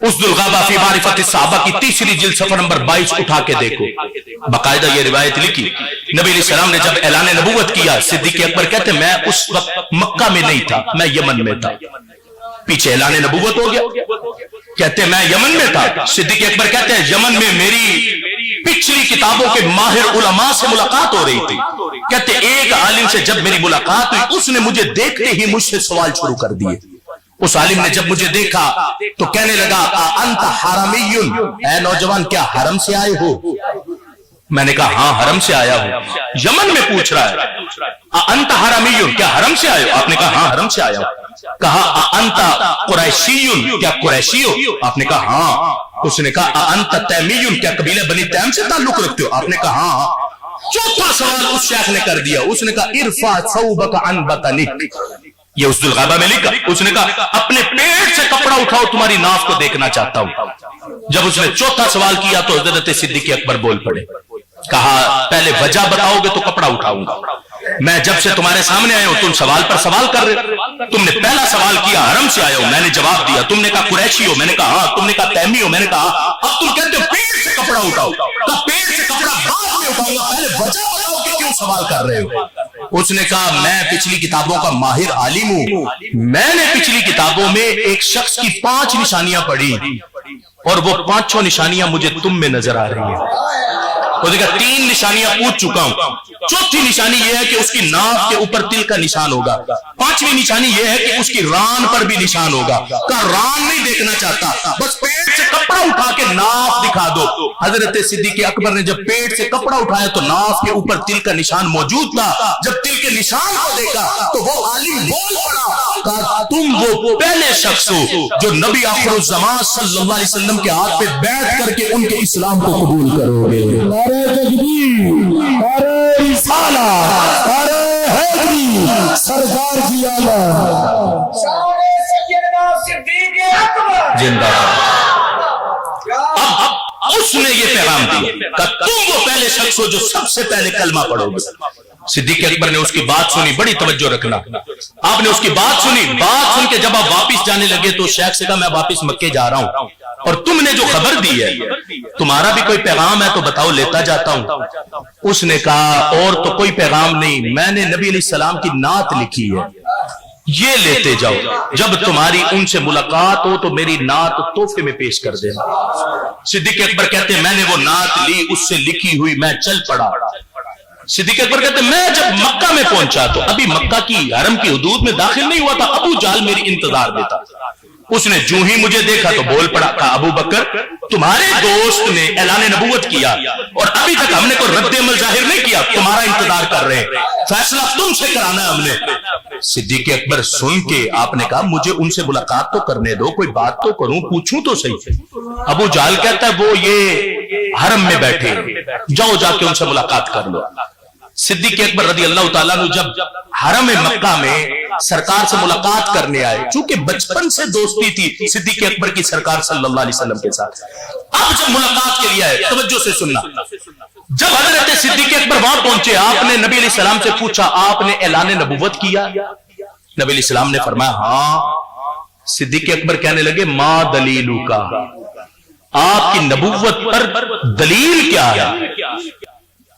उसदुल गाबा फी मारिफत सहाबा की तीसरी जिल्द सफर नंबर 22 उठा के देखो, बाकायदा ये रिवायत लिखी। नबी अलैहि सलाम ने जब ऐलान नबूवत किया, सिद्दीक अकबर कहते मैं उस वक्त मक्का में नहीं था, मैं यमन में था। पीछे ऐलान नबूवत हो गया, कहते मैं यमन में था। सिद्दीक अकबर कहते हैं यमन में मेरी पिछली किताबों के माहिर उलमा से मुलाकात हो रही थी। कहते एक आलिम से जब मेरी मुलाकात हुई, उसने मुझे देखते ही मुझसे सवाल शुरू कर दिए। उस आलिम ने जब मुझे देखा तो कहने लगा अंत हरमियुन, ऐ नौजवान क्या हरम से आए हो? मैंने कहा हाँ हरम से आया हूं। यमन में पूछ रहा है अंत हरमियुन, क्या हरम से आए हो? आपने कहा हाँ हरम से आया हूं। कहा अंत कुरैशियुन, क्या कुरैशी हो? आपने कहा हाँ। उसने कहा अंत तैमियुन, क्या कबीले बनी तैम से ताल्लुक रखते हो? आपने कहा हाँ। चौथा सवाल उस शेख ने कर दिया, उसने कहा इरफा सौबक अन बतनिक, ये उसदुल गाबा में लिखा। उसने कहा अपने पेट से कपड़ा उठाओ, तुम्हारी नाफ को देखना चाहता हूं। जब उसने चौथा सवाल किया तो हजरत सिद्दीक अकबर बोल पड़े, कहा पहले वजह बताओगे तो कपड़ा उठाऊंगा। मैं जब से तुम्हारे सामने आया हूं तुम सवाल पर सवाल कर रहे हो। तुमने पहला सवाल किया हरम से आया हूं, मैंने जवाब दिया। तुमने कहा कुरैशी हो, मैंने कहा हाँ। तुमने कहा तैमी हो, मैंने कहा हाँ। अब तुम कहते हो पेट से कपड़ा उठाओ, तो पेट से कपड़ा बाद में उठाऊंगा, पहले वजह बताओ कि क्यों सवाल कर रहे हो। उसने कहा मैं पिछली किताबों का माहिर आलिम हूं, मैंने पिछली किताबों में एक शख्स की 5 निशानियां पढ़ी और वो 5 निशानियां मुझे तुम में नजर आ रही है। उसने कहा 3 निशानियां पूछ चुका हूं, चौथी निशानी यह है कि उसकी नाक के ऊपर तिल का निशान होगा, 5वीं निशानी यह है कि उसकी रान पर भी निशान होगा। का रान नहीं देखना चाहता, बस पेट से कपड़ा उठा के नाक दिखा दो। हजरत सिद्दीक अकबर ने जब पेट से कपड़ा उठाया तो नाक के ऊपर तिल का निशान मौजूद था। जब तिल के निशान को देखा तो वो आलिम बोल पड़ा, कहा तुम वो पहले शख्स हो जो नबी आखिरुज़्ज़मान सल्लल्लाहु अलैहि वसल्लम के हाथ पे बैठ करके उनके इस्लाम को कबूल करोगे। नारे तकबीर, नारे रिसाला, नारे हैदरी, सरकार की आला। जिंदाबाद। अब उसने ये पैगाम दिया कि तुम वो पहले शख्स हो जो सबसे पहले कलमा पढ़ोगे। सिद्दीक अकबर ने उसकी बात सुनी, बड़ी तवज्जो रखना। आपने उसकी बात सुनी, बात सुन के जब आप वापिस जाने लगे तो शेख से कहा मैं वापिस मक्के जा रहा हूं और तुमने जो खबर दी है तुम्हारा भी कोई पैगाम है तो बताओ, लेता जाता हूं। उसने कहा और तो कोई पैगाम नहीं, मैंने नबी अलैहिस्सलाम की नात लिखी है, ये लेते जाओ। जब तुम्हारी उनसे मुलाकात हो तो मेरी नात तोहफे में पेश कर देना। सिद्दीक अकबर कहते मैंने वो नात ली, उससे लिखी हुई मैं चल पड़ा। सिद्दीक अकबर कहते मैं जब मक्का में पहुंचा तो अभी मक्का की हरम की हुदूद में दाखिल नहीं हुआ था, अबू जाल मेरी इंतजार में था। उसने जो ही मुझे देखा तो बोल पड़ा था अबू बकर तुम्हारे दोस्त ने ऐलान नबूवत किया और अभी तक हमने कोई रद्द-ए-अमल जाहिर नहीं किया, तुम्हारा इंतजार कर रहे हैं, फैसला तुमसे कराना है हमने। सिद्दीक अकबर सुन के आपने कहा मुझे उनसे मुलाकात तो करने दो, कोई बात तो करूं, पूछूं तो सही। अबू जाल कहता है वो ये हरम में बैठे, जाओ जाके उनसे मुलाकात कर लो। सिद्दीक अकबर रज़ी अल्लाह ताला अन्हु जब हरम मक्का में सरकार से मुलाकात करने आए, चूंकि बचपन से दोस्ती थी सिद्दीक अकबर की सरकार सल्लल्लाहु अलैहि वसल्लम के साथ, अब जब मुलाकात के लिए आए, तवज्जो से सुनना, जब हजरत सिद्दीक अकबर वहां पहुंचे आपने नबी अलैहि सलाम से पूछा आपने ऐलान नबूवत किया? नबी अलैहि सलाम ने फरमाया हाँ। सिद्दीक अकबर कहने लगे मा दलीलू का, आपकी नबूवत पर दलील क्या है?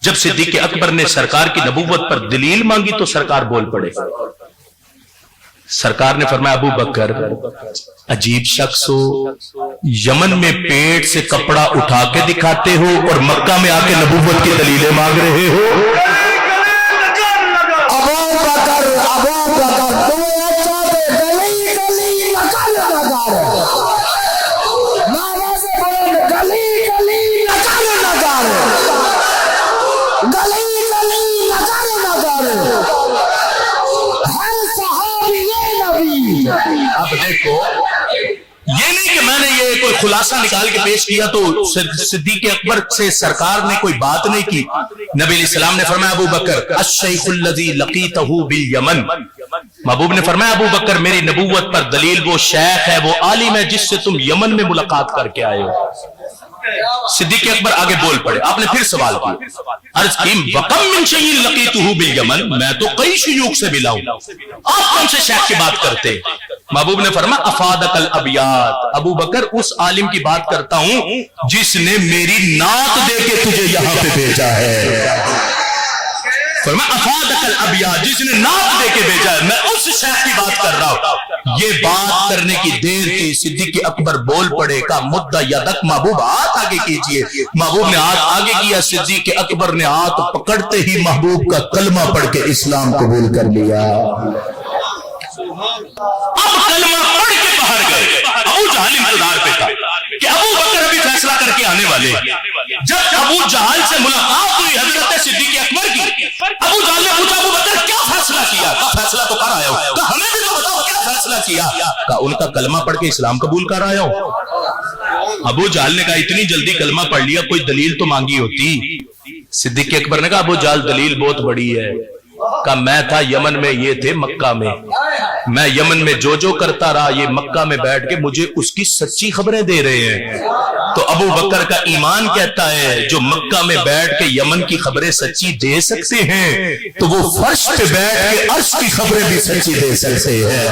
जब सिद्दीक अकबर ने सरकार की नबूवत पर दलील मांगी तो सरकार बोल पड़े। सरकार ने फरमाया अबू बकर अजीब शख्स हो, यमन में पेट से कपड़ा उठा के दिखाते हो और मक्का में आके नबूवत की दलीलें मांग रहे हो। अबू बकर अब देखो ये नहीं कि मैंने ये कोई खुलासा निकाल के पेश किया तो सिद्दीक अकबर से सरकार ने कोई बात नहीं की। नबी अलैहिस्सलाम ने फरमाया अबू बकर अश-शैखुल लज़ी लक़ीतहु बिल यमन, महबूब ने फरमाया अबू बकर मेरी नबूवत पर दलील वो शेख है, वो आलिम है जिससे तुम यमन में मुलाकात करके आए हो। सिद्दीक अकबर आगे बोल पड़े, आपने फिर सवाल किया, अर्ज की वकम मिन शयइन लकीतुहु बिल यमन, मैं तो कई शुयूख से मिला हूं, आप कौन से शेख की बात करते? महबूब ने फरमाया अफादकल अबियात, अबू बकर उस आलिम की बात करता हूं जिसने मेरी नात देके तुझे यहां पे भेजा है। फरमाया अफादकल अबियात, जिसने नात देके भेजा है, मैं उस शेख की बात कर रहा हूं। ये बात करने की देर थी, सिद्दीक अकबर बोल पड़े का मुद्दा यदक, महबूब हाथ आगे कीजिए। महबूब ने हाथ आगे किया, सिद्दीक अकबर ने हाथ पकड़ते ही महबूब का कलमा पढ़ के इस्लाम कबूल कर लिया। अब कलमा पढ़ के बाहर गए, अबू जहल इंतजार पे था कि अबू बकर अभी फैसला करके आने वाले। जब अबू जहल से मुलाकात हुई हजरत सिद्दीक अकबर की, अबू जहल ने पूछा अबू बकर क्या फैसला किया? फैसला तो कर आया हूं, तो हमें भी तो बताओ क्या फैसला किया? का उनका कलमा पढ़ के इस्लाम कबूल कर आया हूं। अबू जहल ने कहा इतनी जल्दी कलमा पढ़ लिया, कोई दलील तो मांगी होती। सिद्दीक अकबर ने कहा अबू जहल दलील बहुत बड़ी है। कहा मैं था यमन में, ये थे मक्का में, मैं यमन में जो करता रहा, ये मक्का में बैठ के मुझे उसकी सच्ची खबरें दे रहे हैं। तो अबू बकर का ईमान कहता है जो मक्का में बैठ के यमन की खबरें सच्ची दे सकते हैं, तो वो फर्श पे बैठ के अर्श की खबरें भी सच्ची दे सकते हैं।